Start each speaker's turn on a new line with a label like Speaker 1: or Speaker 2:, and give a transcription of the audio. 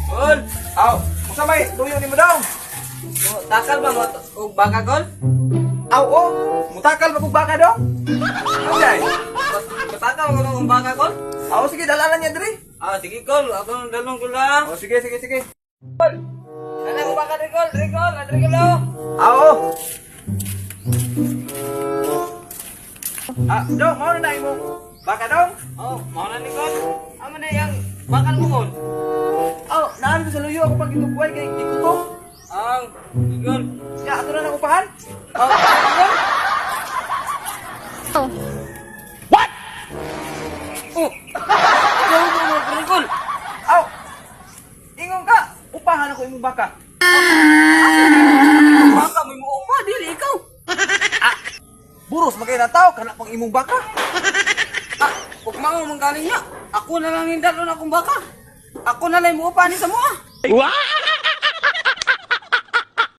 Speaker 1: Kol,
Speaker 2: Aw, kung sa may tuyo ni mo daw.
Speaker 1: takal ba mo og baka kol?
Speaker 2: Aw, oh, mutakal ba kung baka daw? Okay.
Speaker 1: Katakal ko ng baka kol?
Speaker 2: Aw, sige, dalalan niya diri.
Speaker 1: Ah, sige kol, ako nang dalong ko lang.
Speaker 2: Oh, sige, sige, sige.
Speaker 1: Ano ko baka diri kol, diri kol, diri kol.
Speaker 2: Aw, oh. Dong, mau na mo. Baka dong?
Speaker 1: Oh, mao na ni kol. Amo na yang bakal mo kol.
Speaker 2: Aw, naan ko sa luyo ako pag itubuhay kay di ko to.
Speaker 1: Ang, kol.
Speaker 2: Ya, ato na nang upahan.
Speaker 1: Oh, kol.
Speaker 3: Oh.
Speaker 1: Oh. Ikaw mo diri kol.
Speaker 2: Aw, ingon ka. Upahan ako imong baka.
Speaker 1: Baka mo mo pa dili ikaw.
Speaker 2: Buros magay na tao kana pang imong baka.
Speaker 1: Ah, ug mao manggaling niya. Ako na lang hindalon akong baka. Ako na lang mo pa ni sa mo.
Speaker 3: Wow!